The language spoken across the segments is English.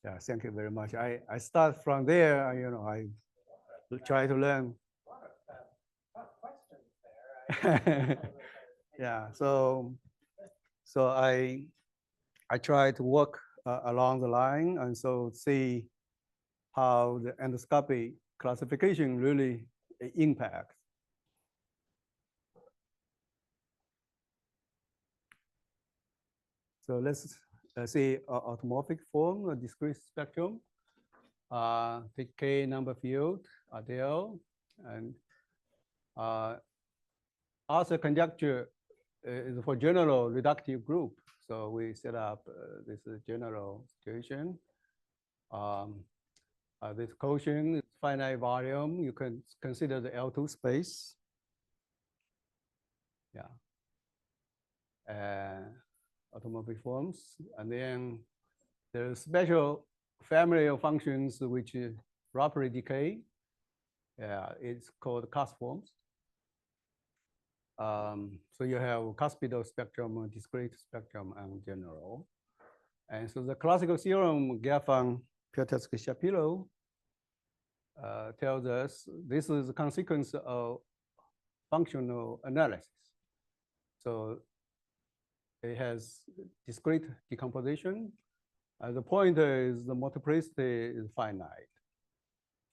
Yeah, thank you very much. I start from there, I try to learn. Yeah, so I try to work along the line and so see how the endoscopy classification really impacts. So let's see automorphic form, a discrete spectrum, PK number field, RDL, and also conjecture is for general reductive group. So we set up this general situation. This quotient is finite volume. You can consider the L2 space. Yeah. Automorphic forms. And then there's special family of functions which rapidly decay. Yeah, it's called cusp forms. So you have cuspidal spectrum, discrete spectrum, and general. And so the classical theorem Gelfand, Piotrowski, Shapiro tells us this is a consequence of functional analysis. So it has discrete decomposition. The point is the multiplicity is finite.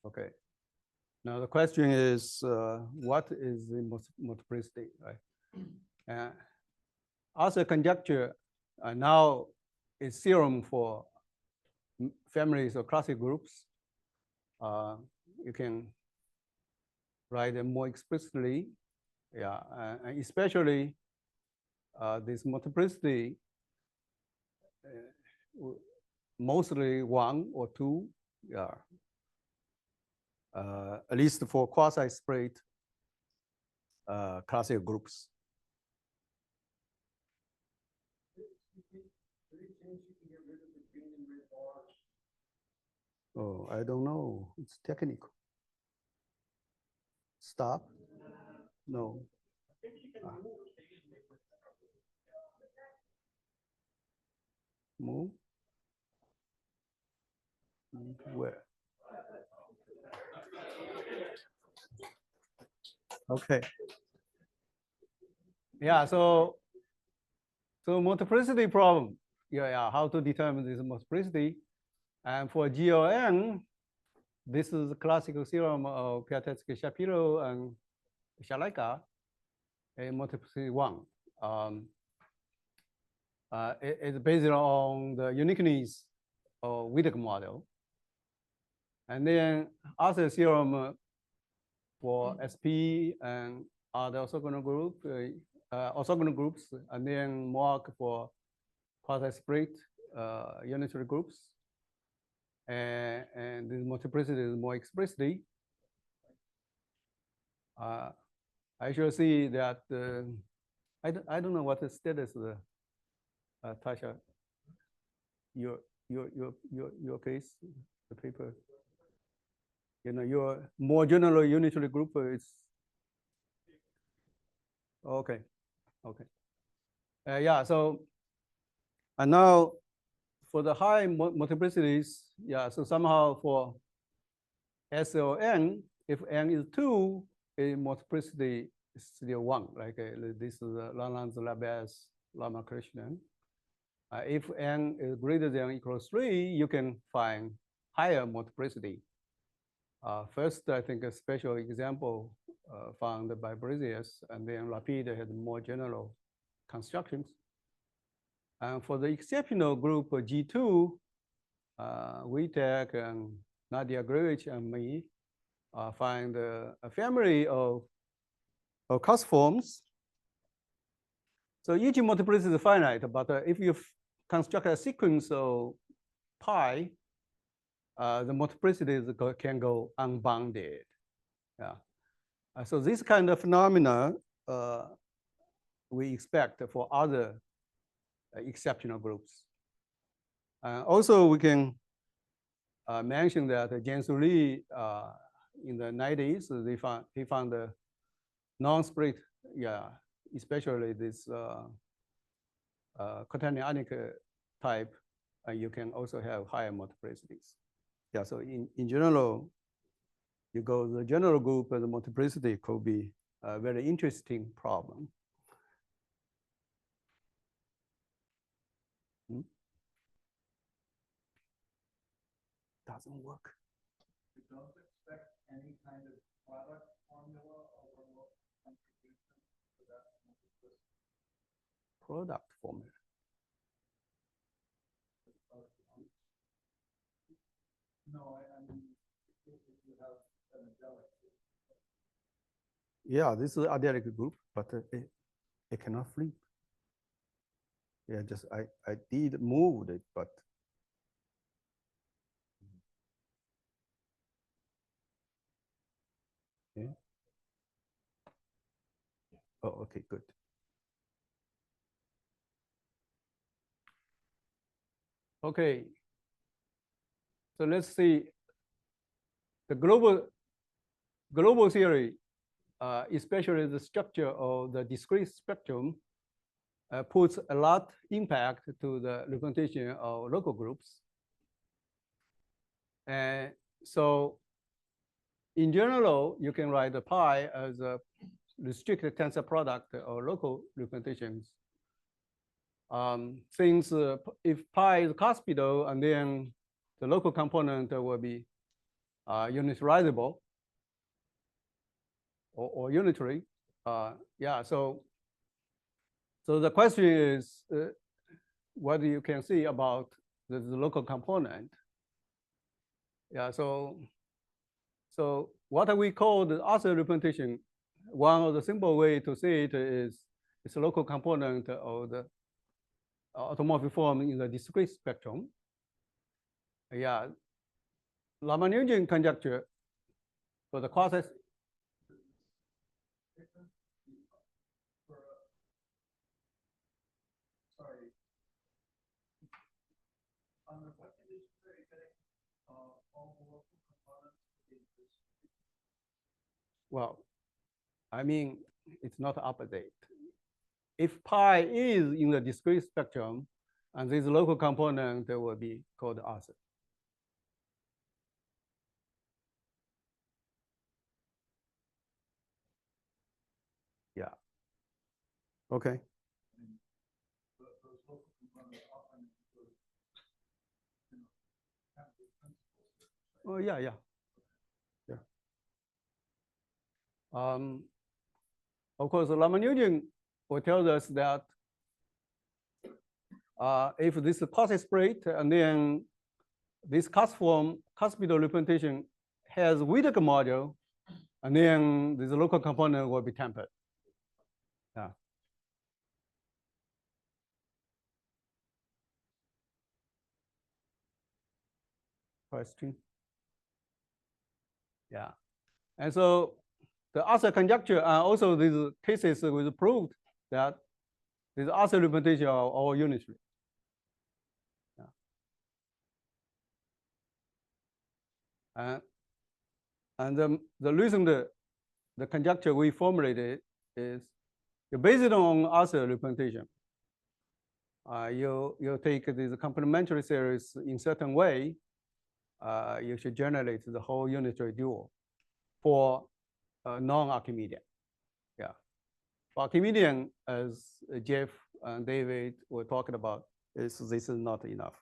Okay. Now the question is, what is the multiplicity, right? Also conjecture now is theorem for families of classic groups. You can write it more explicitly, yeah, and especially this multiplicity, mostly 1 or 2, yeah. At least for quasi-spread classic groups. Oh, I don't know. It's technical. Stop? No. Move? Where? Okay. Yeah, so multiplicity problem. Yeah, how to determine this multiplicity. And for GLN, this is the classical theorem of Piotrowski, Shapiro, and Shalaika, a multiplicity 1. It's based on the uniqueness of Witten model. And then other theorem for SP and other orthogonal groups, and then mark for quasi-split unitary groups. And this multiplicity is more explicitly. I should see that I don't know what the status is, Tasha. Your case, the paper. Your more general unitary group is okay. Yeah. So and now for the high multiplicities, yeah. So somehow for SLN, if n is 2, a multiplicity is still 1. Like this is Laurent-Labesse, Ramakrishnan. If n is greater than or equals 3, you can find higher multiplicity. First, I think a special example found by Brasius, and then Lapide had more general constructions. And for the exceptional group G2, Witek and Nadia Grevich and me find a family of cusp forms. So each multiplicity is finite, but if you construct a sequence of pi, the multiplicities can go unbounded. Yeah. So this kind of phenomena we expect for other exceptional groups. Also, we can mention that Jiang Li in the 90s, he found the non-split, yeah, especially this quaternionic type you can also have higher multiplicities. Yeah, so in general, you go the general group and the multiplicity could be a very interesting problem. Doesn't work. You don't expect any kind of product formula or contribution to that multiplicity? Product formula. No, I mean, if you have an adelic group. Yeah, this is adelic group, but it cannot flip. Yeah, just I did move it, but yeah. Oh, okay, good. Okay. So let's see the global theory, especially the structure of the discrete spectrum, puts a lot impact to the representation of local groups. And so in general, you can write the pi as a restricted tensor product or local representations. Since if pi is cuspidal, and then the local component will be unitarizable or unitary. Yeah, so the question is what you can see about the local component. Yeah, so what we call the author representation, one of the simple way to see it is it's a local component of the automorphic form in the discrete spectrum. Yeah, Ramanujan conjecture for the quasi. Sorry. Under what conditions are you getting all the local components? Well, I mean, it's not opposite. If pi is in the discrete spectrum, and this local component will be called author. Yeah. Okay. Oh, yeah, yeah. Yeah. Of course, Ramanujan will tell us that if this is quasi-split, and then this cuspidal representation has Whittaker module, and then this local component will be tempered. Yeah. Question. Yeah. And so the author conjecture and also these cases was proved that these author representation are all unitary. Yeah. And the reason the conjecture we formulated is based on author representation. You take these complementary series in certain way, you should generate the whole unitary dual for non-Archimedean. Yeah. For Archimedean, as Jeff and David were talking about, this is not enough.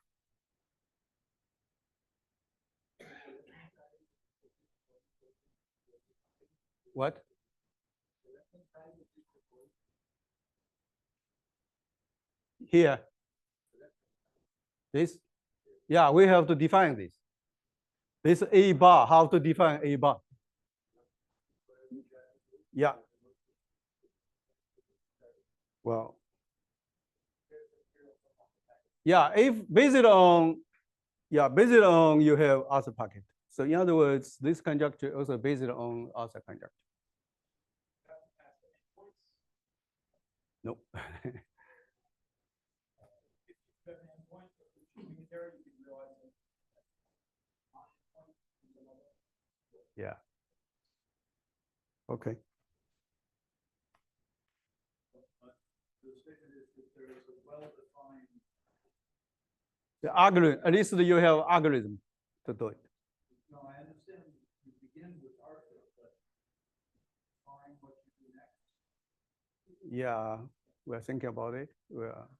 What? Here. This? Yeah, we have to define this. This A bar, how to define A bar? Yeah. Well, yeah, if based on you have author packet. So in other words, this conjecture also based on author conjecture. Nope. Yeah. Okay. The statement is that there is a well-defined The algorithm, at least you have algorithm to do it. No, I understand you begin with RSA, but find what you do next. Yeah, we're thinking about it.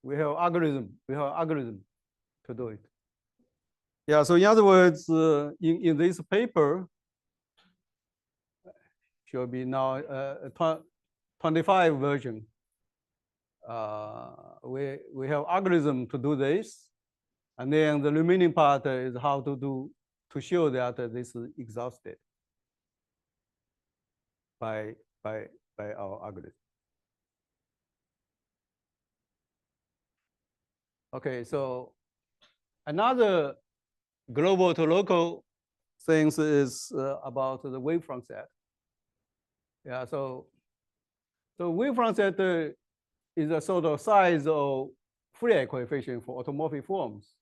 We have algorithm. We have algorithm to do it. Yeah. So in other words, in this paper, should be now 25 version. We have algorithm to do this, and then the remaining part is how to show that this is exhausted by our algorithm. Okay, so another global to local things is about the wavefront set. Yeah, so wavefront set is a sort of size of Fourier coefficient for automorphic forms.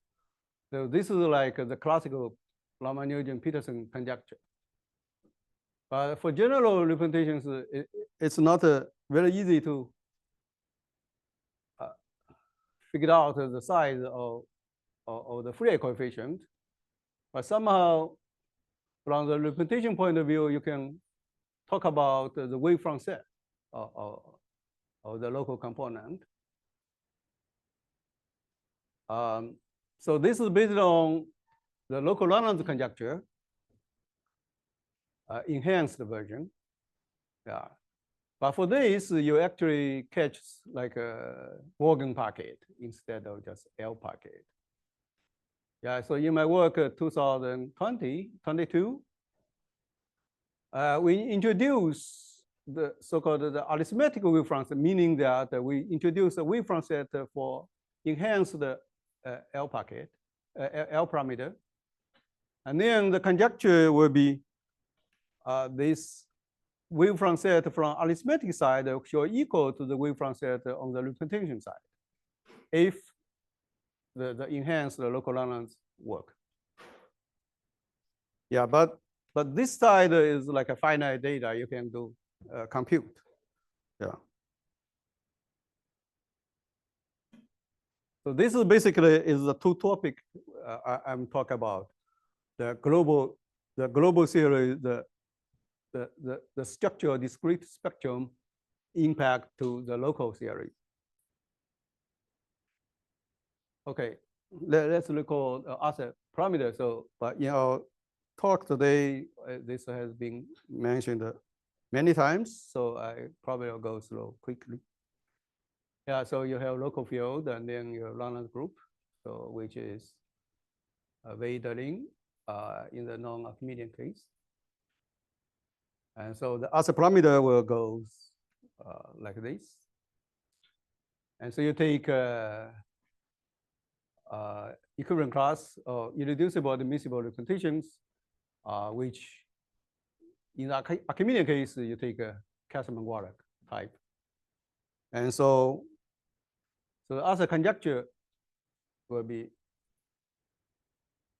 So this is like the classical Ramanujan-Peterson conjecture. But for general representations, it's not very easy to figure out the size of the Fourier coefficient. But somehow, from the representation point of view, you can talk about the wavefront set of the local component. So this is based on the local Rayleigh conjecture, enhanced version. Yeah. But for this, you actually catch like a Morgan packet instead of just L packet. Yeah, so in my work 2022, we introduce the so-called the arithmetic wavefront, meaning that we introduce a wavefront set for enhanced L packet, L parameter. And then the conjecture will be this wavefront set from arithmetic side should equal to the wavefront set on the representation side, if the enhanced local Rayleigh work. Yeah, but this side is like a finite data you can do compute. Yeah. So this is basically is the two topic I'm talking about: the global theory, the structural discrete spectrum impact to the local theory. Okay, let's recall other parameters. So, but in our talk today, this has been mentioned many times, so I probably will go through quickly. Yeah, so you have local field and then your Rayleigh group, so which is Wade-Ling in the non-Archimedean case. And so the other parameter will go like this. And so you take equivalent class or irreducible admissible representations, which in the Archimedean case, you take a Kassaman-Warlock type. And so the other conjecture will be,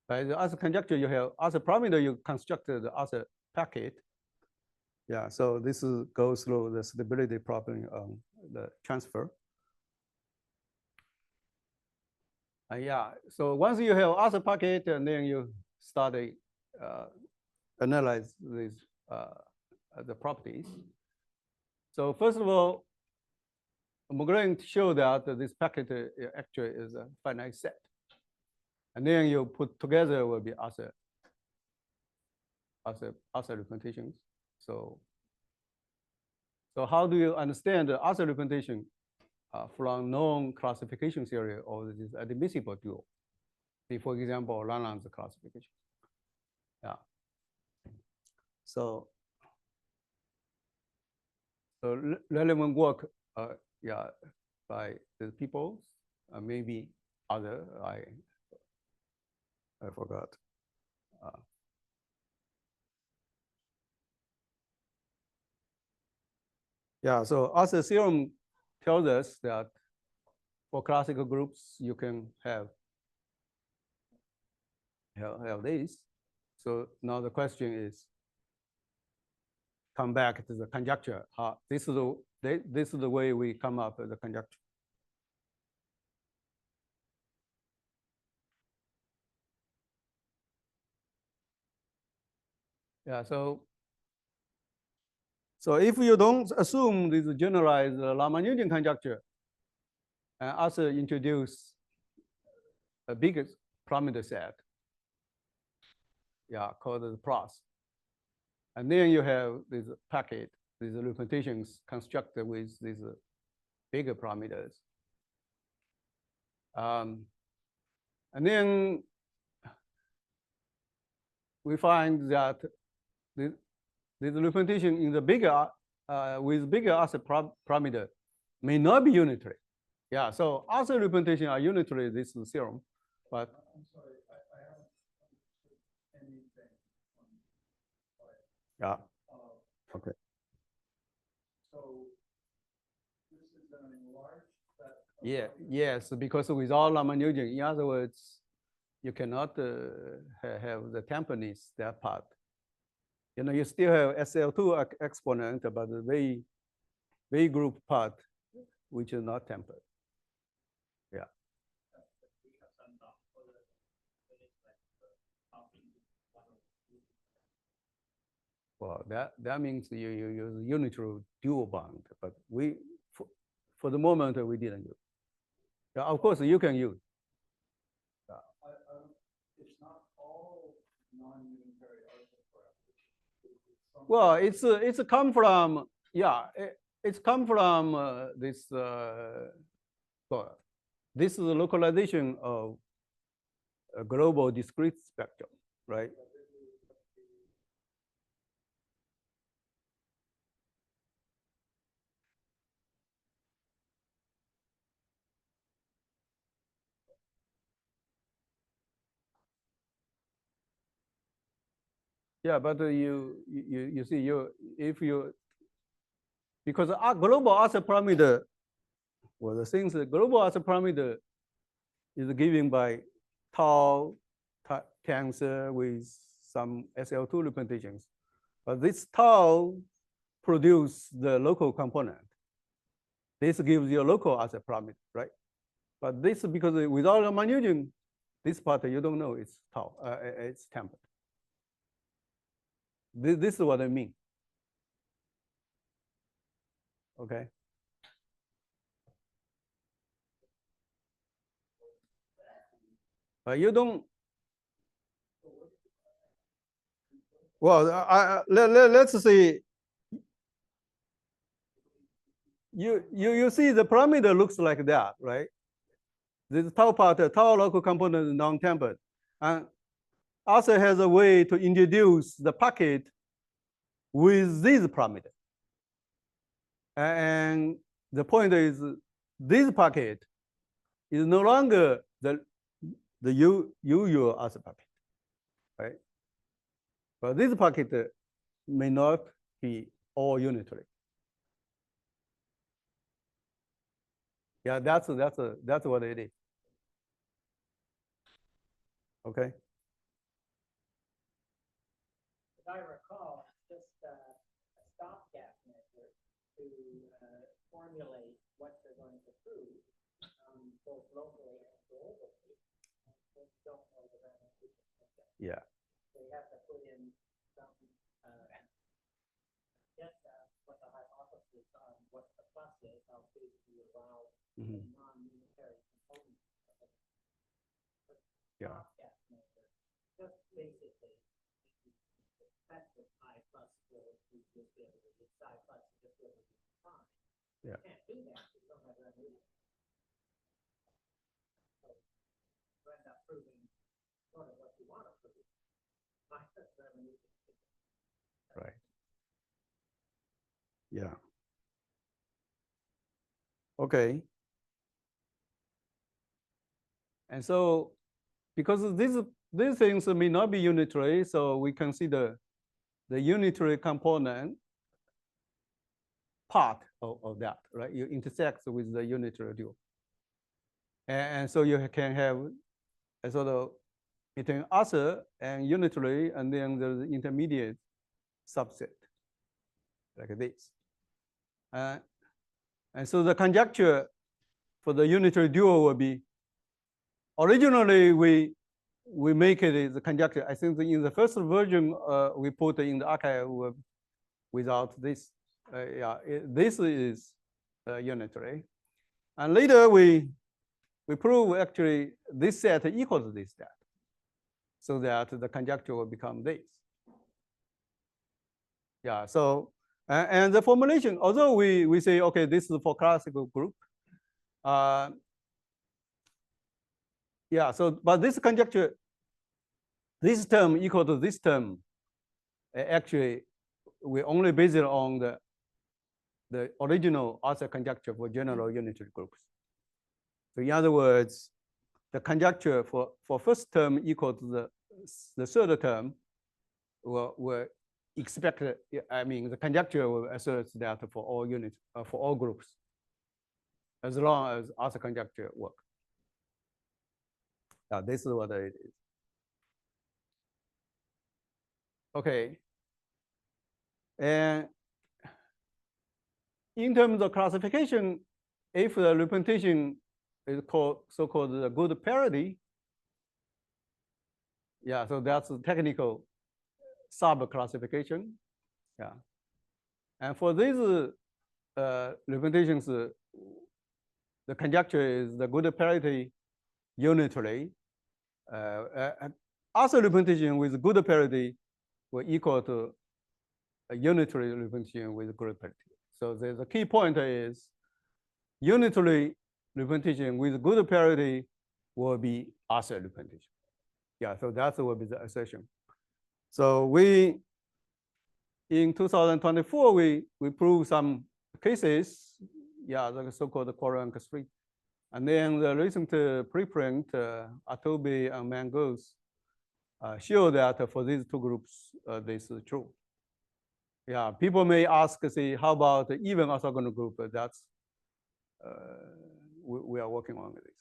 by the other conjecture, you have other parameter, you constructed the other packet. Yeah, so this goes through the stability problem on the transfer. Yeah, so once you have other packet, and then you start analyze these the properties. So first of all, I'm going to show that this packet actually is a finite set, and then you put together will be other representations. So how do you understand the other representation from known classification theory of this admissible dual? For example, Rayleigh's classification. Yeah. So relevant work, yeah, by the people, maybe other, I forgot. Yeah, so other theorem tells us that for classical groups, you can have this. So now the question is, come back to the conjecture. This is the way we come up with the conjecture. Yeah, so if you don't assume this generalized Ramanujan conjecture and also introduce a bigger parameter set, yeah, called the plus. And then you have this packet, these representations constructed with these bigger parameters. And then we find that this representation in the bigger with bigger asset parameter may not be unitary. Yeah, so other representation are unitary, this is the theorem, but I'm sorry, I haven't understood anything. Yeah. Okay. So this is an enlarged set. Yeah. Yes, because without Ramanujan, in other words, you cannot have the temperedness that part. You know, you still have SL2 exponent, but the V group part, which is not tempered. Yeah. Well, that means you use unitary dual bond, but we, for the moment, we didn't use. Yeah, of course, you can use. It's not all non-unitary arthroparameters. Well, it's come from, yeah, it's come from this. Well, this is the localization of a global discrete spectrum, right? Yeah, but you see, if you, because our global asset parameter, well, the things the global asset parameter is given by tau tensor with some SL2 representations, but this tau produce the local component. This gives you a local asset parameter, right? But this, because without Ramanujan, this part you don't know it's tau, it's tempered. This is what I mean. Okay. You don't. Well, let's see. You see the parameter looks like that, right? This tau part, tau local component is non-tempered, and also has a way to introduce the packet with this parameter. And the point is, this packet is no longer the usual asset packet, right? But this packet may not be all unitary. Yeah, that's what it is. Okay. As I recall, it's just a stopgap measure to formulate what they're going to prove, both locally and globally. They don't know the Ramanujan. Yeah. They have to put in some get what the hypothesis on what the plus is, how big you allow the non-unitary component of it. Yeah. Stopgap measure, just basically. Effective psi plus will just be able to get psi plus just be able to get prime. Yeah. You can't do that if you don't have Ramanujan. So you end up proving sort of what you want to prove. Minus Ramanujan. Right. Yeah. Okay. And so, because these things may not be unitary, so we consider the unitary component part of that, right? You intersect with the unitary dual. And so you can have a sort of between other and unitary, and then there's intermediate subset, like this. And so the conjecture for the unitary dual will be, originally we we make it the conjecture. I think in the first version we put in the archive without this. This is unitary. And later we prove actually this set equals this set, so that the conjecture will become this. Yeah, so, and the formulation, although we say, okay, this is for classical group. Yeah, so, but this conjecture, this term equal to this term, actually, we only base it on the original Arthur conjecture for general unitary groups. So in other words, the conjecture for first term equal to the third term will expect, I mean, the conjecture will assert that for all units, for all groups, as long as Arthur conjecture work. This is what it is. Okay. And in terms of classification, if the representation is called so-called the good parity, yeah, so that's the technical sub-classification. Yeah. And for these representations, the conjecture is the good parity unitary. Other representation with good parity will equal to a unitary representation with good parity. So the key point is unitary representation with good parity will be Arthur representation. Yeah, so that will be the assertion. So we, in 2024, we proved some cases, yeah, the so-called quarrel 3. And then the recent preprint, Atobe and Mangos, show that for these two groups, this is true. Yeah, people may ask, say, how about even orthogonal group? That's, we are working on this.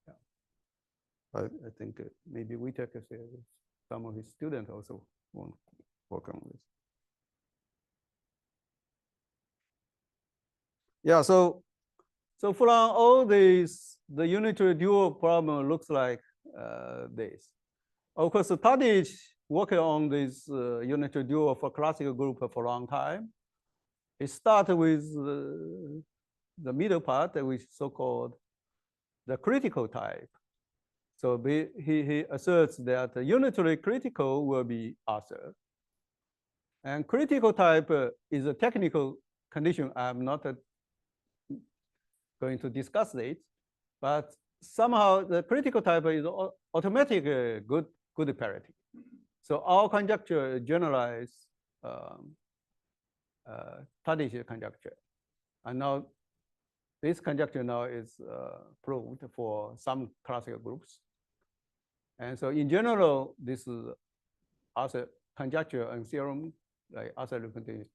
Yeah. I think maybe we take some of his students also want to work on this. Yeah, so from all these, the unitary dual problem looks like this. Of course, Tadic working on this unitary dual for classical group for a long time. It started with the middle part, which is so-called the critical type. So he asserts that the unitary critical will be Arthur. And critical type is a technical condition. I'm not going to discuss it, but somehow the critical type is automatic good parity. So our conjecture generalize Tadic conjecture. And now this conjecture now is proved for some classical groups. And so in general, this is Arthur conjecture and theorem, like Arthur representation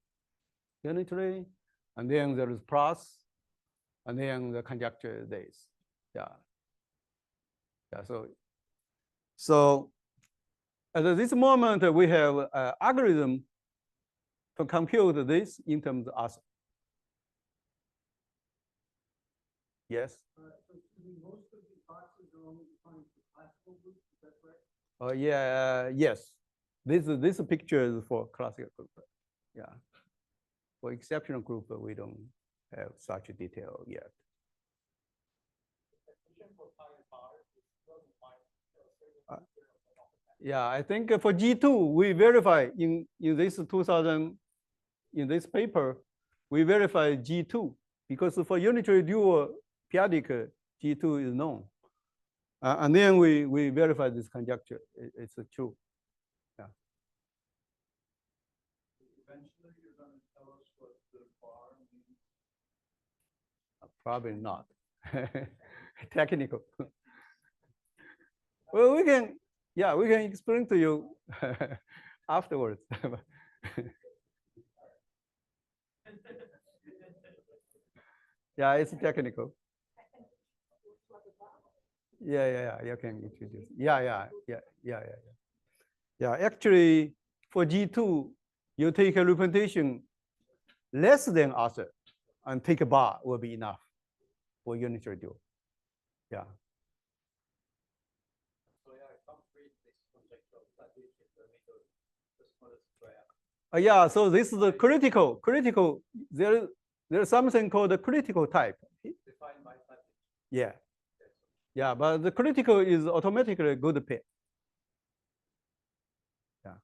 unitary, and then there is plus, and then the conjecture this. Yeah. Yeah, so at this moment, we have an algorithm to compute this in terms of Arthur. Yes? So most of the boxes are only defined for classical groups, is that correct? Yeah, yes. This picture is for classical group. Yeah. For exceptional group, we don't have such a detail yet. Yeah, I think for G2, we verify in this 2000, in this paper, we verify G2 because for unitary dual periodic, G2 is known. And then we verify this conjecture, it's true. Yeah. Eventually, you're going to tell us what the bar means. Probably not. Technical. Well, we can explain to you afterwards. Yeah, it's technical. Yeah, you can introduce. Yeah. Actually, for G2, you take a representation less than Arthur and take a bar will be enough for unitary dual. Yeah. So yeah, it comes Yeah, so this is the critical. There's something called the critical type. Defined by such. Yeah. Yeah, but the critical is automatically a good pair. Yeah.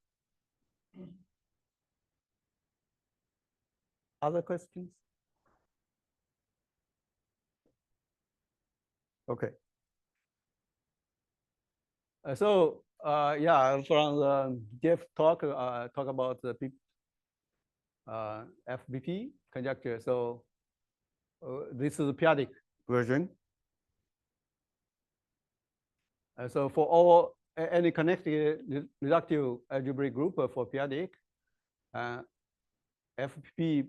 Other questions? Okay. Yeah, from the Jeff talk about the FBP conjecture. So this is the periodic version. So for all any connected reductive algebraic group for periodic, FBP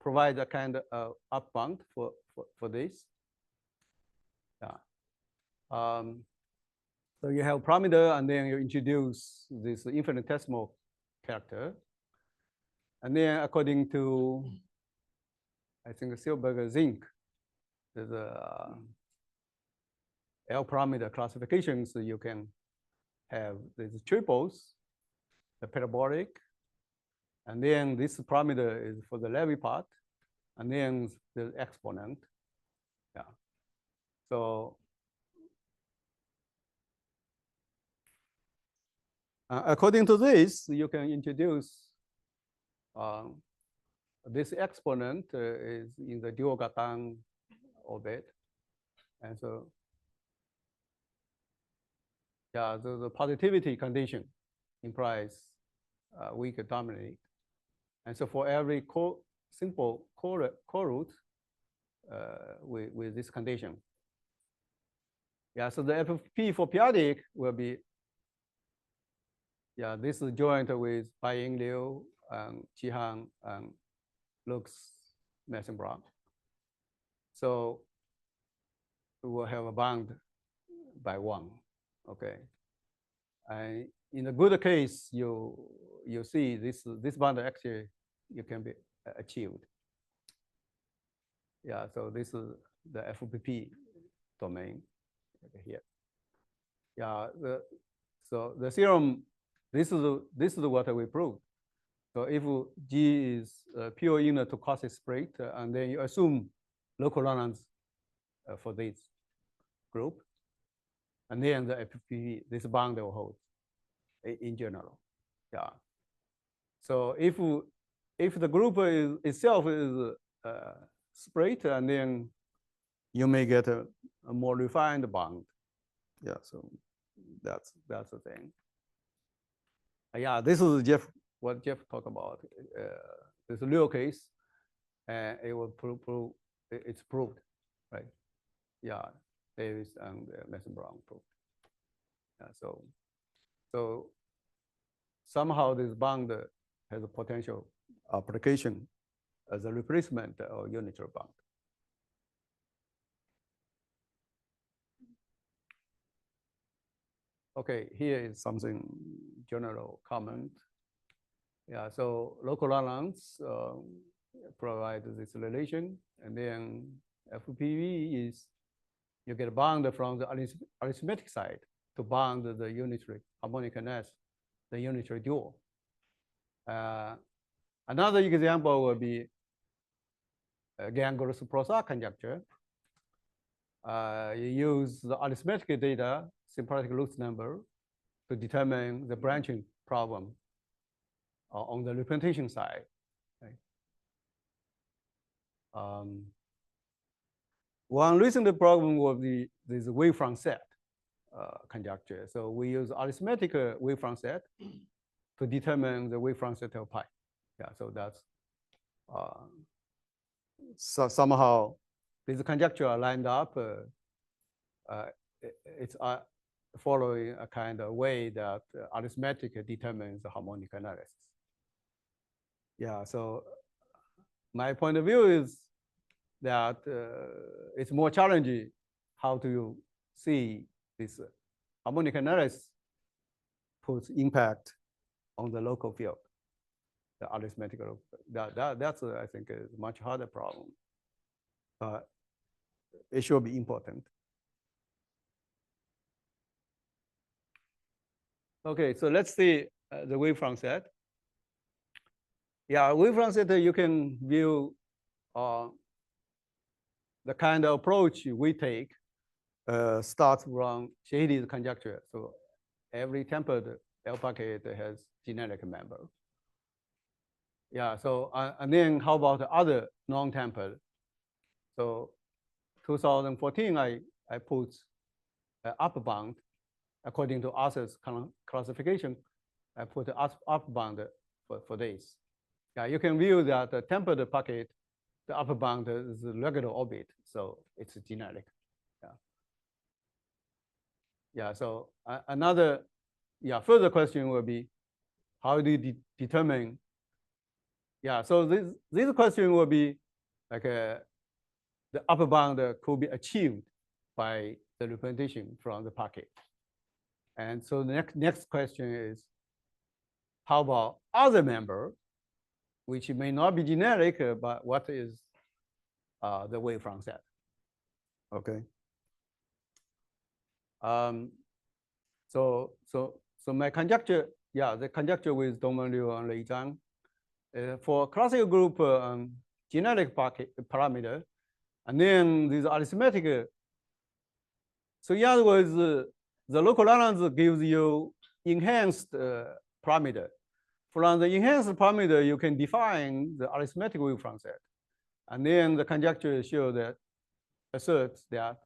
provides a kind of up bound for this. Yeah. So you have parameter, and then you introduce this infinitesimal character. And then according to, I think, Silberg zinc, there's a L parameter classifications. So you can have these triples, the parabolic, and then this parameter is for the Levy part, and then the exponent. Yeah. So according to this, you can introduce this exponent is in the Dihua orbit. And so, yeah, the positivity condition implies weak dominate. And so for every simple co-root with this condition. Yeah, so the FFP for periodic will be, yeah, this is joined with Baiying Liu and Jiang and Lux Massenbrock. So we will have a bound by 1, okay? And in a good case, you see this bound actually you can be achieved. Yeah, so this is the FPP domain here. Yeah, so the theorem, this is what we proved. So if G is pure inner to Cauchy split, and then you assume local Laurents for this group, and then the FPP, this bound will hold in general. Yeah. So if the group itself is split, and then you may get a more refined bound. Yeah. So that's the thing. Yeah. This is what Jeff talked about. This real case, and it will prove it's proved, right? Yeah. Davis and Massenbrock proved. Yeah. So somehow this bound has a potential application as a replacement of unitary bound. Okay, here is something general comment. Yeah, so local Laurents provide this relation, and then FPV is you get bound from the arithmetic side to bound the unitary harmonic NS, the unitary dual. Another example would be Gann-Gross-Prosser conjecture. You use the arithmetic data, symplectic root number, to determine the branching problem on the representation side. Right? One recent problem was this wavefront set conjecture. So we use arithmetic wavefront set to determine the wavefront set of pi. Yeah, so that's so somehow these conjecture are lined up. It's following a kind of way that arithmetic determines the harmonic analysis. Yeah, so my point of view is that it's more challenging how to see this harmonic analysis puts impact on the local field, the arithmetic. That's I think is a much harder problem, but it should be important. Okay, so let's see the wavefront set. Yeah, Wavefront set you can view the kind of approach we take starts from shaded conjecture. So every tempered L packet has generic member. Yeah, so and then how about the other non-tempered? So 2014, I put upper bound according to Arthur's classification. I put upper bound for this. Yeah, you can view that the tempered packet, the upper bound is a regular orbit, so it's generic. Yeah. Yeah. So another, further question will be, how do you determine? Yeah. So this question will be like the upper bound could be achieved by the representation from the packet. And so the next question is, how about other member, which may not be generic, but what is the wavefront set? Okay. So my conjecture, the conjecture with Dongmen Liu and Lei Zhang, for classical group generic packet parameter, and then this arithmetic. So in other words, the local Lagrange gives you enhanced parameter. From the enhanced parameter, you can define the arithmetic wavefront set. And then the conjecture shows that, asserts that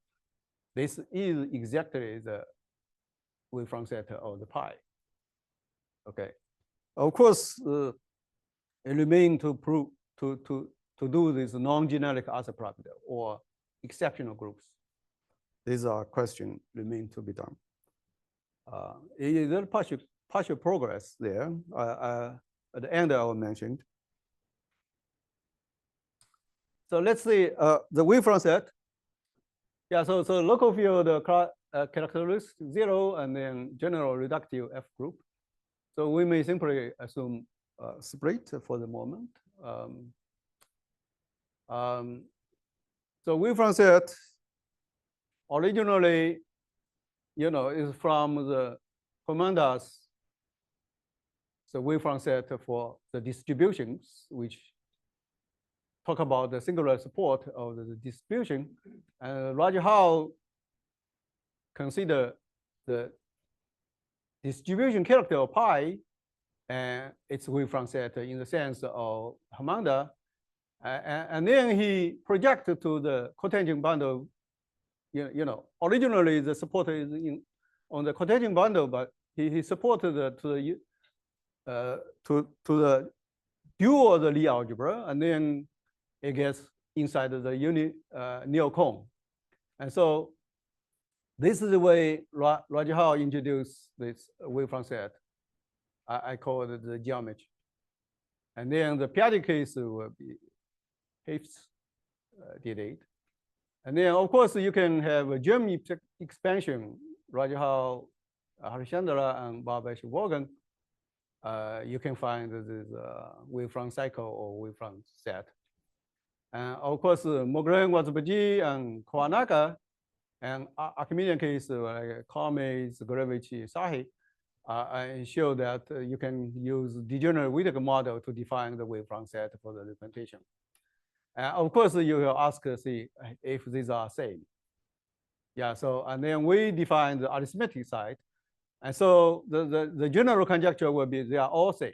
this is exactly the wavefront set of the pi. Okay. Of course, it remains to prove to do this non-generic other parameter or exceptional groups. These are questions remain to be done. There partial progress there. At the end, I will mention. So let's see the wavefront set. Yeah, so local field characteristic 0 and then general reductive F group. So we may simply assume split for the moment. So wavefront set originally, is from the Comandas. So wavefront set for the distributions, which talk about the singular support of the distribution. And Roger Howe consider the distribution character of pi and its wavefront set in the sense of Hamada. And then he projected to the cotangent bundle. Originally the support is on the cotangent bundle, but he supported to the dual of the Lie algebra, and then it gets inside of the neocone. And so this is the way Roger Howe introduced this wavefront set. I call it the geometry. And then the periodic case will be Haf's did it. And then, of course, you can have a German expansion, Roger Howe, Harishchandra, and Babesh Morgan. You can find this wavefront cycle or wavefront set. And of course, Mogren, Watsubaji, and Kowanaka, and Archimedean case like Komes, Gurevich, Sahi, I show that you can use degenerate Whittaker model to define the wavefront set for the representation. Of course, you will ask, see if these are same. Yeah, so, and then we define the arithmetic side. And so the general conjecture will be they are all same.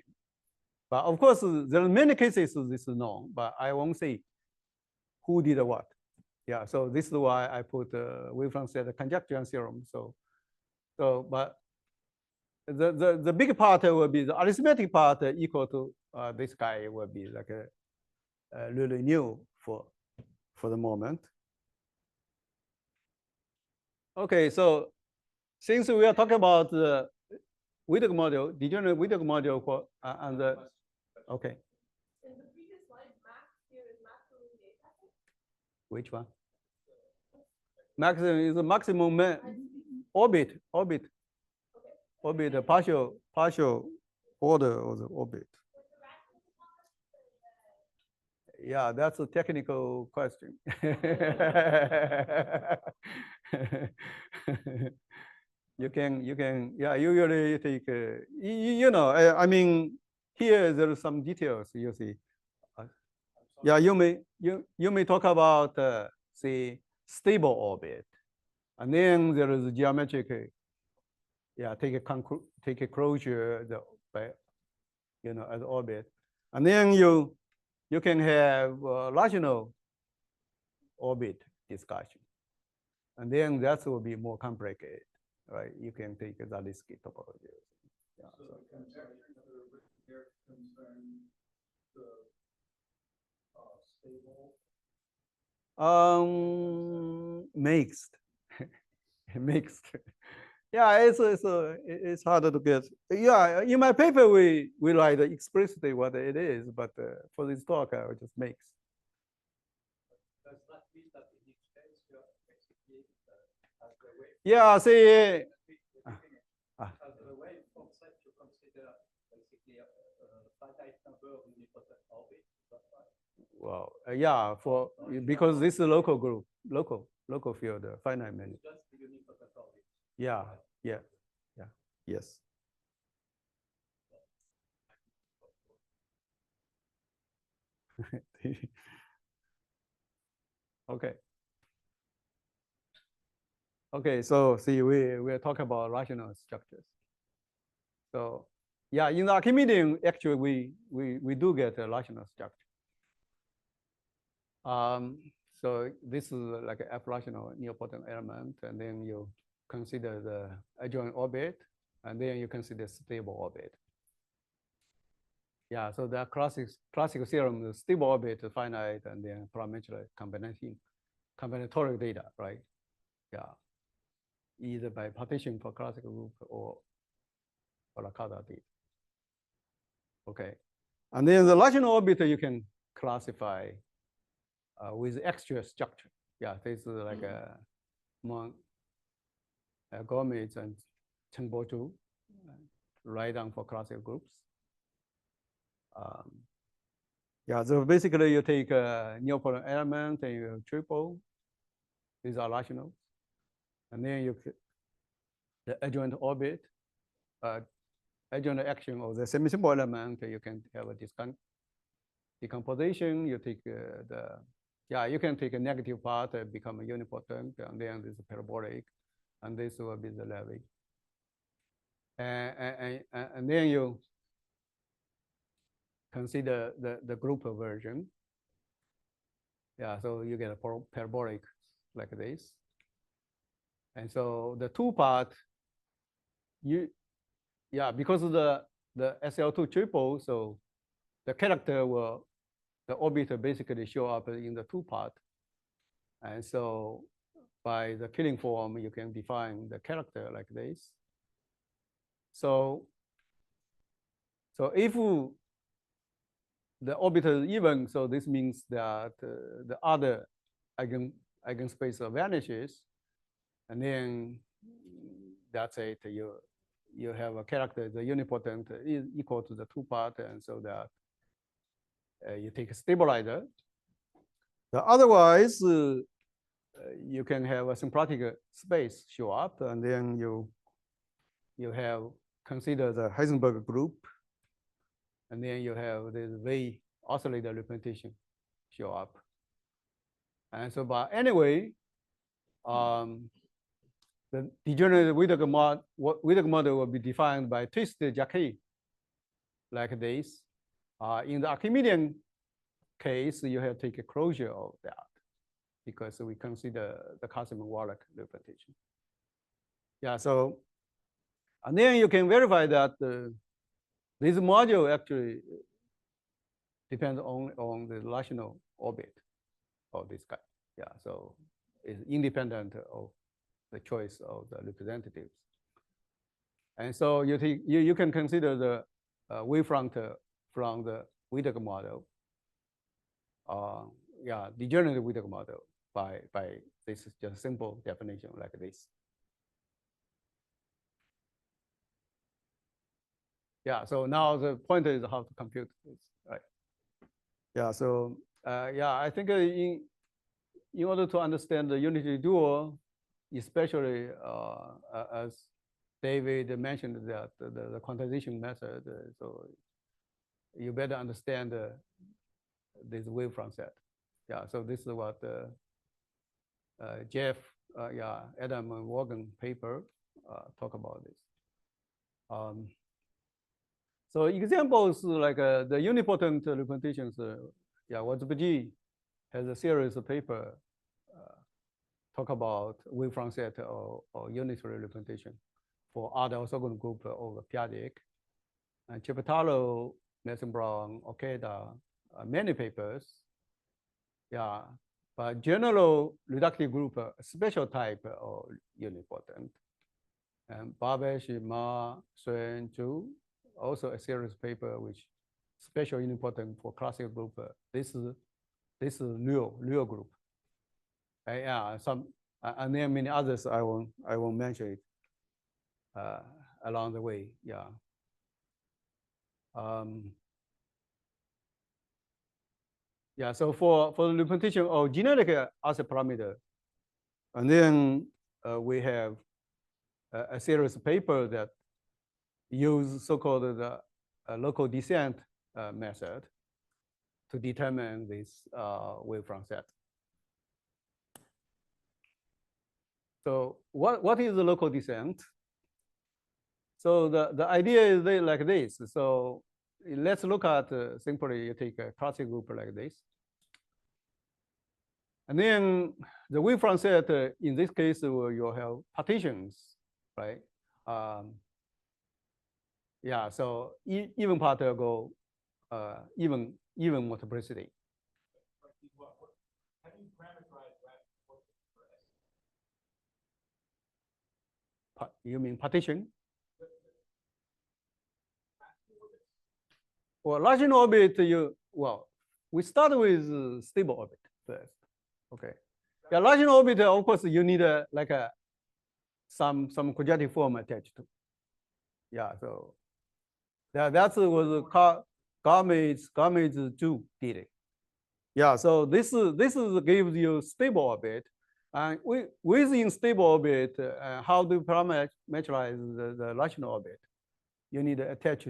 But of course, there are many cases this is known, but I won't say who did what. Yeah, so this is why I put wavefront set conjecture theorem. So but the big part will be the arithmetic part equal to this guy will be like really new for the moment. Okay, so since we are talking about the Whittaker model, degenerate Whittaker model for and the okay. In the previous slide, Max here is maximum data. Which one? Maximum is the maximum orbit. Okay. Orbit, partial order of the orbit. Yeah, that's a technical question. you can, yeah, usually take, I mean, here there are some details you see. I'm sorry. Yeah, you may talk about say stable orbit, and then there is geometric. Yeah, take a closure by as orbit, and then you can have rational orbit discussion, and then that will be more complicated, right? You can take Zalinsky topology. Yeah, So the conjectures that are written here concern the stable. Mixed, mixed. Yeah, it's harder to get. Yeah, in my paper we write explicitly what it is, but for this talk I will just mix. Does that mean that in each case you are basically as the wave? Yeah, see. As the wavefront set, you consider basically a finite number of unipotent orbits. Is that right? Well, yeah, because this is a local group, local field, finite many. It's just the unipotent orbit. Yeah, yeah, yes. Okay. Okay, so see, we're talking about rational structures. So yeah, in the Archimedean, actually, we do get a rational structure. So this is like an F-rational nilpotent element, and then you consider the adjoint orbit, and then you consider stable orbit. Yeah, so the classical theorem, the stable orbit, finite, and then parametric combinatorial data, right? Yeah, either by partition for classical group or la Casa data. Okay, and then the rational orbit you can classify with extra structure. Yeah, this is like a Gomez and Chengbo-Zhu, write down for classical groups. Yeah, so basically you take a nilpotent element and you triple. These are rational, and then the adjoint orbit, adjoint action of the semi-simple element. You can have a decomposition. You take you can take a negative part, become a unipotent, and then this is parabolic, and this will be the Levy. And then you consider the group version. Yeah, so you get a parabolic like this. And so the two part, because of the SL2 triple, so the character the orbiter basically show up in the two part. And so by the killing form, you can define the character like this. So if the orbiter is even, so this means that the other eigenspace vanishes, and then that's it. You have a character, the unipotent is equal to the two part, and so that you take a stabilizer. Otherwise, you can have a symplectic space show up, and then you have consider the Heisenberg group, and then you have this V oscillator representation show up. And so, but anyway, the degenerate Whittaker model will be defined by twisted Jacquet like this. In the Archimedean case, you have to take a closure of that because we consider the Casimir-Wallach representation. Yeah, so, and then you can verify that this module actually depends only on the rational orbit of this guy. Yeah, so it's independent of the choice of the representatives. And so you can consider the wavefront from the Whittaker model. Degenerate Whittaker model by this is just simple definition like this. Yeah, so now the point is how to compute this, right? Yeah, so I think in order to understand the unitary dual, especially as David mentioned that the quantization method, so you better understand this wavefront set. Yeah, so this is what Jeff, Adam and Morgan paper talk about this. So examples like the unipotent representations, Wazbuji has a series of paper talk about wavefront set or unitary representation for other orthogonal group of Piaget. And Chipatalo, Nelson Brown, Okeda, many papers. Yeah, but general reductive group, special type of unipotent. And Babesh, Ma, Suen, Zhu, also a series paper which special unipotent for classical group. This is real group. Yeah, and then many others I won't mention it along the way. Yeah. Yeah, so for the representation of genetic asset parameter, and then we have a series of paper that use so-called the local descent method to determine this wavefront set. So what is the local descent? So the idea is like this. So let's look at simply you take a classic group like this. And then the wavefront set, in this case, you have partitions, right? Yeah, so even part go even multiplicity. How do you parameterize that? You mean partition? Well, Lagrange orbit, we start with stable orbit first. Okay. Yeah, Lagrange orbit, of course, you need some quadratic form attached to. Yeah, so that was Garmit's 2 did it. Yeah, so this gives you stable orbit, and within stable orbit, how do you parameterize the rational orbit? You need to attach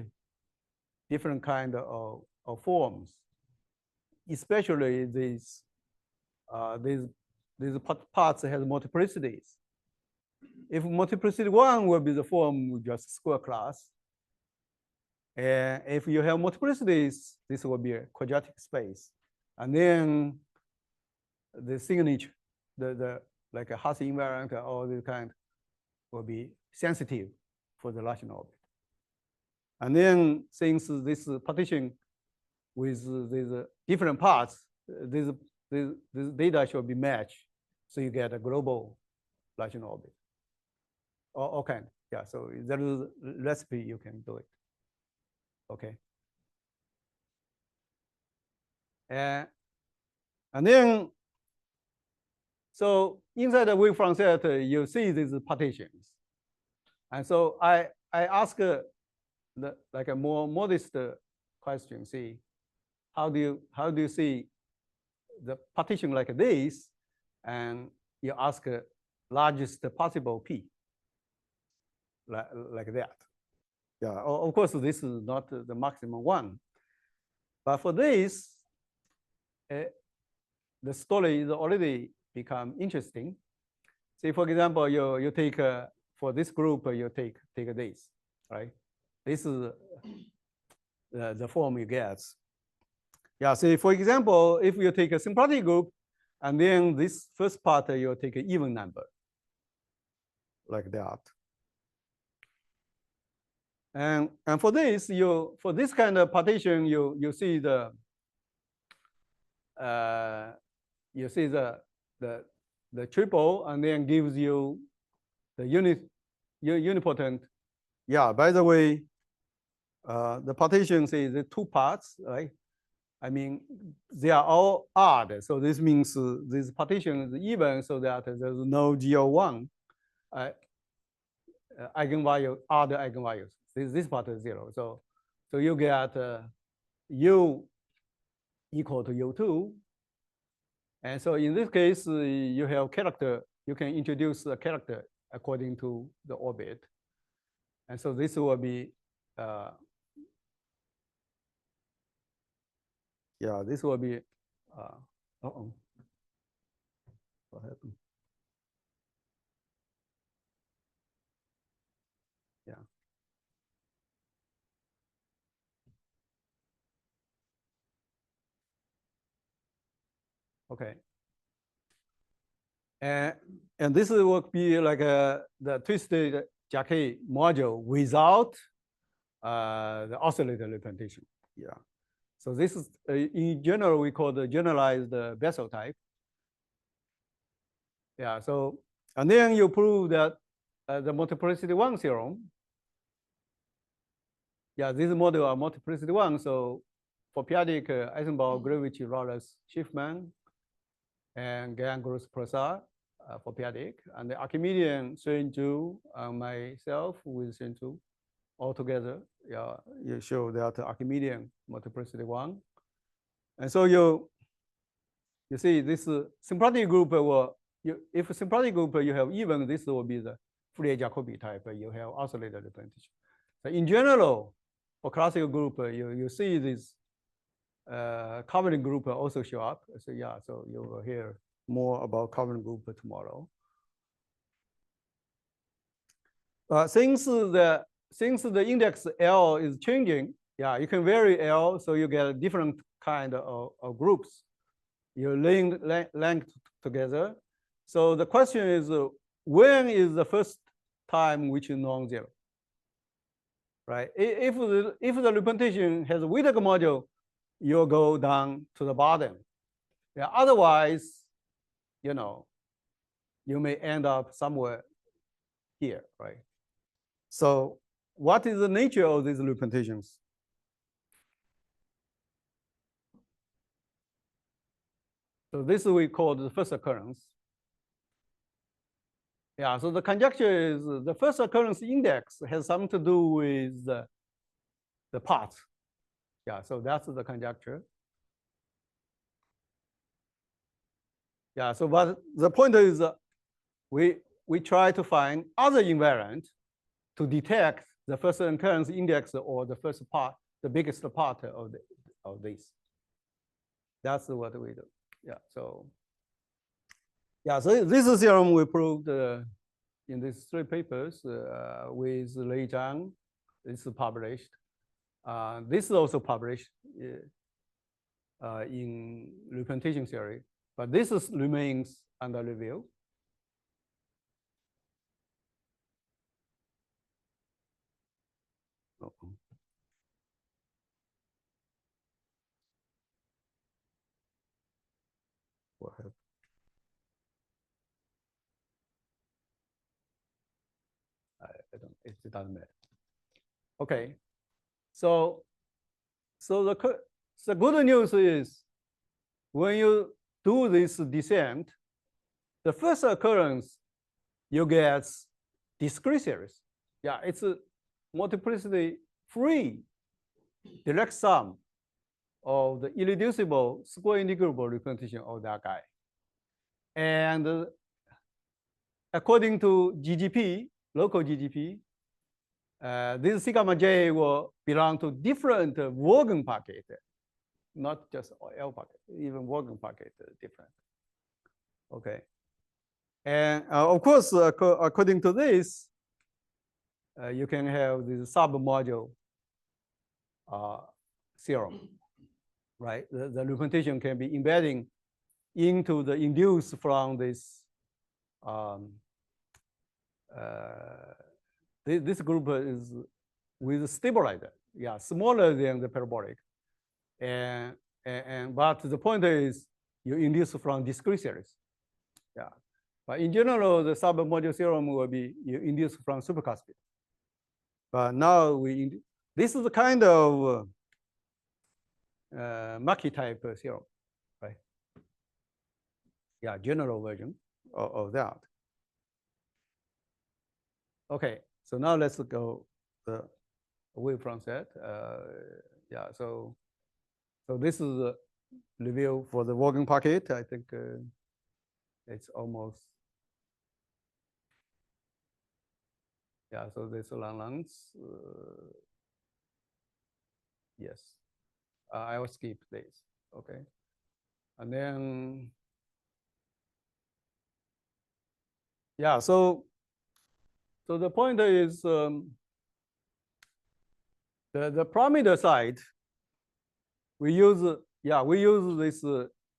different kind of forms, especially these parts has multiplicities. If multiplicity 1 will be the form with just square class, and if you have multiplicities, this will be a quadratic space. And then the signature, the like a Hasse invariant or all this kind will be sensitive for the rational orbit. And then since this partition with these different parts, this data should be matched, so you get a global rational orbit. Okay, yeah, so there is a recipe, you can do it. Okay. And then, so inside the wavefront set, you see these partitions. And so I ask like a more modest question, see, how do you see the partition like this, and you ask largest possible P, like that. Yeah, of course, this is not the maximum one. But for this, the story is already become interesting. Say, for example, you take, for this group, you take this, right? This is the form you get. Yeah, say, for example, if you take a symplectic group, and then this first part, you take an even number, like that. And for this, for this kind of partition, you see the triple, and then gives you the unipotent. Yeah, by the way, the partitions is the 2 parts, right? I mean, they are all odd, so this means this partition is even, so that there's no GO1 eigenvalue, odd eigenvalues. This part is 0. So you get U equal to U2. And so in this case, you have character, you can introduce a character according to the orbit. And so this will be Yeah, this will be, uh-oh. What happened? Yeah. Okay. And this will be like the twisted jacket module without the oscillator representation. Yeah. So this is, in general, we call the generalized Bessel type. Yeah, so, and then you prove that the multiplicity one theorem. Yeah, these models are multiplicity one. So for periodic Eisenberg, Gravich, Rallis, Schiffman, and Gann-Gross-Prasad for periodic, and the Archimedean Shen-Zhu and myself with Shen-Zhu all together. Yeah, you show that Archimedean multiplicity one. And so you see this symplectic group will, if symplectic group you have even, this will be the Fourier-Jacobi type, you have oscillator representation. So in general, for classical group, you see this covering group also show up. So yeah, so you will hear more about covering group tomorrow. Since the index L is changing, yeah, you can vary L, so you get different kind of groups. You link together. So the question is, when is the first time which is non-zero? Right? If the representation has a Whittaker module, you'll go down to the bottom. Yeah, otherwise, you know, you may end up somewhere here, right? So what is the nature of these representations? So this we call the first occurrence. Yeah, so the conjecture is the first occurrence index has something to do with the parts. Yeah, so that's the conjecture. Yeah, so but the point is we try to find other invariant to detect the first occurrence index or the first part, the biggest part of this. That's what we do. Yeah, so yeah, so this is theorem we proved in these 3 papers with Lei Jiang. This is published. This is also published in representation theory, but this remains under review. What happened? I don't. It doesn't matter. Okay, so the good news is when you do this descent, the first occurrence you get discrete series. Yeah, it's a multiplicity free direct sum of the irreducible square integrable representation of that guy. And according to GGP, local GGP, this sigma j will belong to different Wagen packet, not just L packet, even Wagen packet different. Okay. And of course, according to this, you can have this sub-module theorem, right? The representation can be embedding into the induced from this this group is with stabilizer, yeah, smaller than the parabolic, and but the point is you induce from discrete series, yeah. But in general, the sub-module theorem will be you induce from supercuspid. But now this is the kind of Mackey type theorem, right? Yeah, general version of that. Okay, so now let's go the Wavefront set. Yeah, so this is a review for the Wagen packet. I think it's almost, yeah, so this Langs. Yes, I will skip this. Okay. And then, yeah, so the point is the parameter side, we use this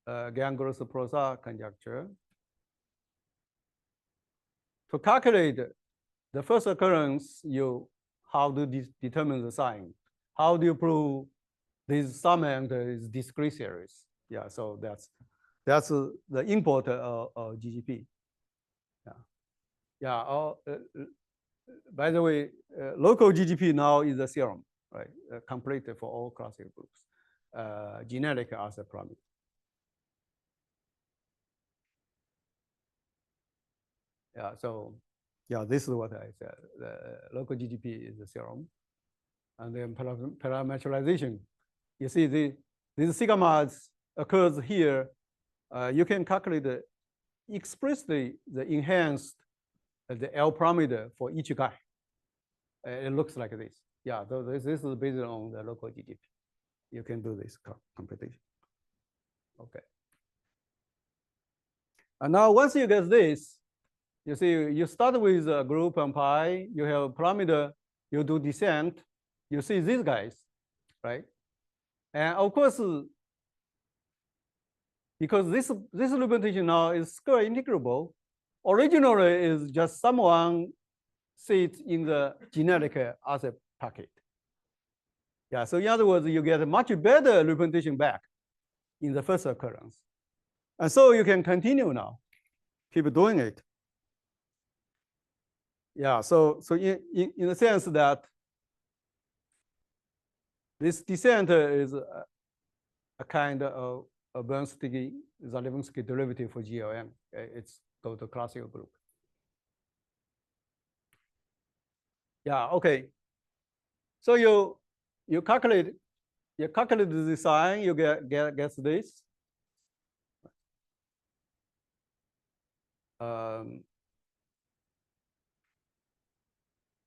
Gann-Gross-Prosa conjecture to calculate the first occurrence. How do you determine the sign? How do you prove this summand is discrete series? Yeah, so that's the import of GGP. Yeah. By the way, local GGP now is a theorem, right? Complete for all classical groups. Generic as a parameter. Yeah. So, yeah, this is what I said. The local GGP is a theorem, and then parameterization. You see, these sigmas occurs here. You can calculate explicitly the enhanced the L parameter for each guy. It looks like this. Yeah, so this is based on the local GGP. You can do this computation. Okay. And now once you get this, you see, you start with a group and pi, you have parameter, you do descent, you see these guys, right? And of course, because this representation now is square integrable, originally is just someone sits in the generic as a packet. Yeah, so in other words, you get a much better representation back in the first occurrence. And so you can continue now, keep doing it. Yeah, so in the sense that this descent is a kind of a Zalewski derivative for GLM. It's go to classical group. Yeah, okay. So you calculate the sign, you get this.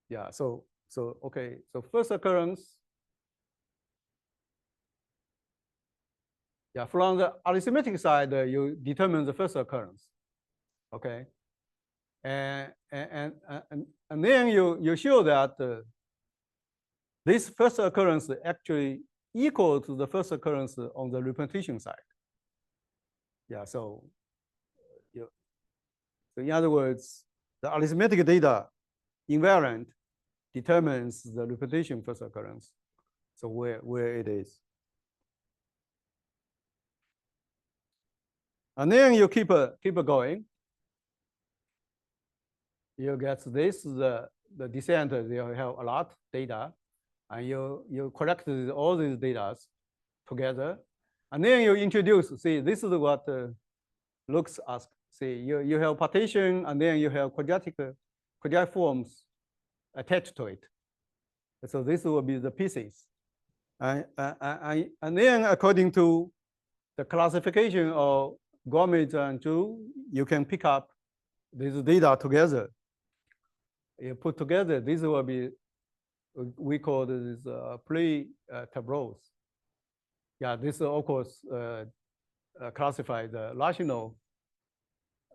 Yeah, so okay, so first occurrence. Yeah, from the arithmetic side, you determine the first occurrence. Okay. And then you show that this first occurrence actually equal to the first occurrence on the representation side. Yeah, so in other words, the arithmetic data invariant determines the representation first occurrence. So where it is. And then you keep going. You get this, the descent, they have a lot of data, and you collect all these data together, and then you introduce, see, this is what looks as, see, you have partition, and then you have quadratic forms attached to it. So this will be the pieces. And then according to the classification of Gomez and Zhu, you can pick up this data together. You put together, this will be, we call this pre-tableaus. Yeah, this of course classify the rational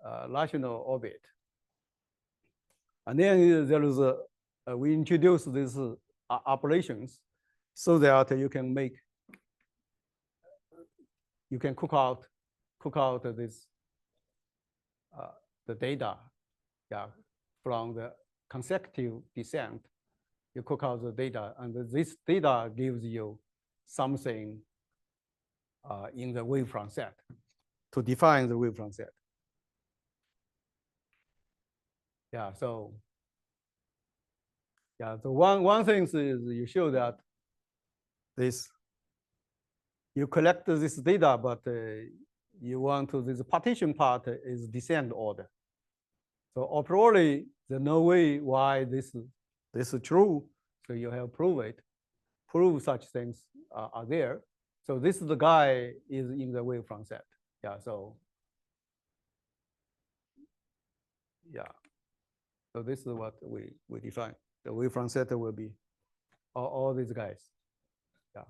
orbit. And then there is we introduce these operations so that you can cook out this the data, yeah, from the consecutive descent. You cook out the data, and this data gives you something in the wavefront set to define the wavefront set. Yeah, so yeah, so one thing is you show that you collect this data, but you want to, this partition part is descent order. So a priori, there's no way why this is true. So you have prove such things are there. So this is the guy is in the wavefront set. Yeah, so yeah. So this is what we define. The wavefront set will be all these guys. Yeah.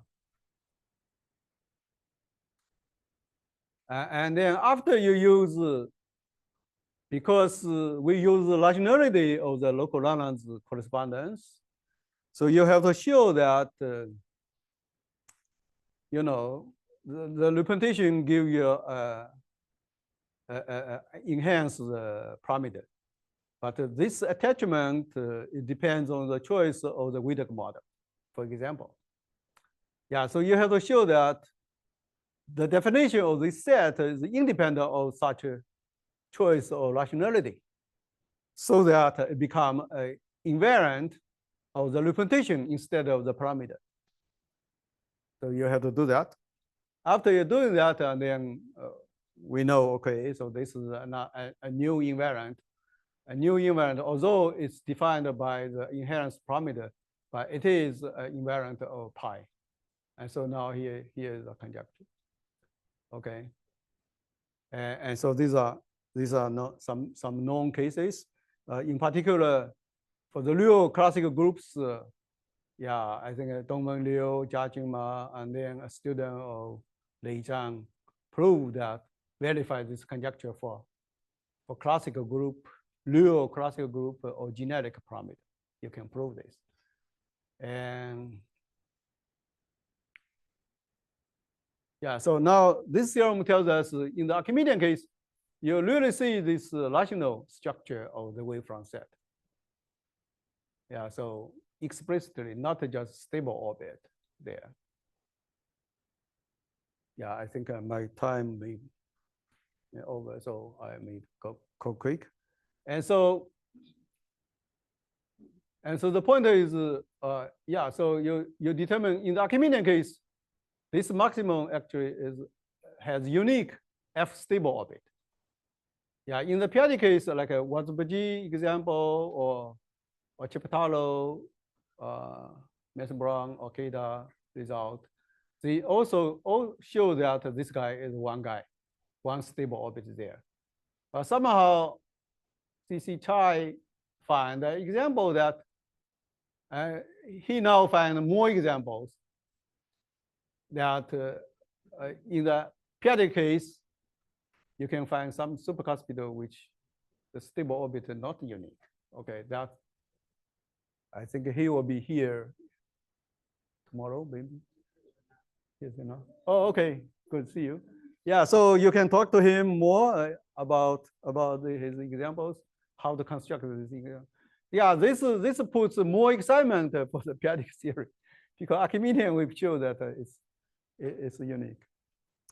And then after you use, because we use the rationality of the local Lagrange correspondence, so you have to show that, you know, the representation give you enhance the parameter. But this attachment, it depends on the choice of the Wheelock model, for example. Yeah, so you have to show that the definition of this set is independent of such a choice or rationality, so that it become an invariant of the representation instead of the parameter. So you have to do that. After you're doing that, and then we know, okay, so this is a new invariant. A new invariant, although it's defined by the inherent parameter, but it is an invariant of pi. And so now here is a conjecture. Okay. And so these are some known cases. In particular, for the real classical groups, yeah, I think Dongwen Liu, Jiang Ma, and then a student of Lei Jiang proved that, verified this conjecture for classical group, real classical group or genetic parameter. You can prove this. And yeah, so now this theorem tells us in the Archimedean case, you really see this rational structure of the wavefront set. Yeah, so explicitly, not just stable orbit there. Yeah, I think my time may be over, so I may go quick. And so the point is, yeah, so you determine in the Archimedean case, this maximum actually has unique F stable orbit. Yeah, in the periodic case, like a Watsubaji example or Chipatalo, Mason-Brown, or Okada result, they also all show that this guy is one stable orbit there. But somehow, C.C. Chai find an example that he now find more examples that in the periodic case, you can find some supercuspidal which the stable orbit is not unique. Okay, that I think he will be here tomorrow, maybe. Yes, you know. Oh, okay, good to see you. Yeah, so you can talk to him more about his examples, how to construct this example. Yeah, this puts more excitement for the periodic theory, because Archimedean we've shown that it's unique.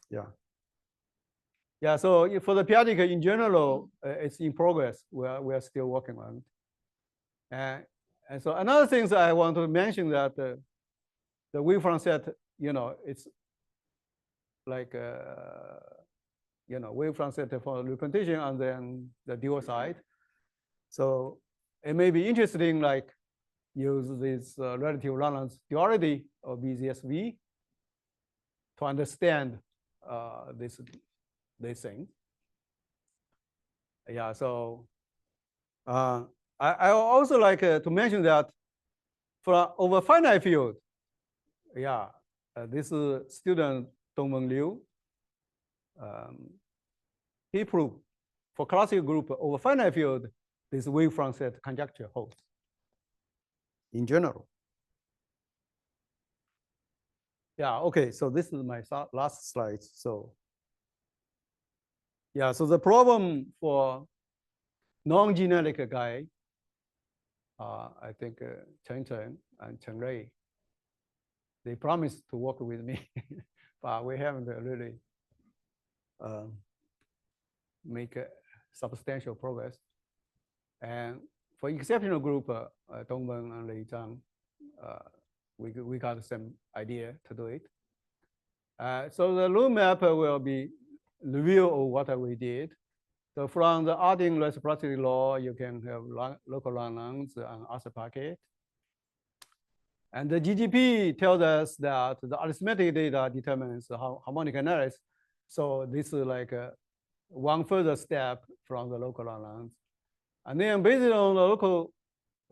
Yeah. Yeah, so for the periodic in general, it's in progress. We are still working on it. And so another thing that I want to mention that the wavefront set, you know, it's like you know, wavefront set for representation and then the Dihua side. So it may be interesting, like use this relative Lagrange duality of BZSV to understand this thing. Yeah, so I also like to mention that for over finite field, yeah, this student Dongwen Liu, he proved for classical group over finite field, this wavefront set conjecture holds in general. Yeah, okay, so this is my last slide. So yeah, so the problem for non-genetic guy, I think Chen and Chen Rui, they promised to work with me, but we haven't really make substantial progress. And for exceptional group, Dongwen and Lei Jiang, we got some idea to do it. So the roadmap will be review of what we did. So from the Arding reciprocity law, you can have local Lagrange and other packet. And the GGP tells us that the arithmetic data determines the harmonic analysis. So this is like one further step from the local Lagrange. And then based on the local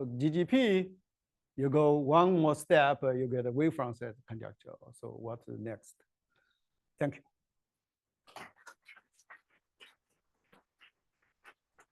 GGP, you go one more step, you get a wavefront set conjecture. So what's next? Thank you.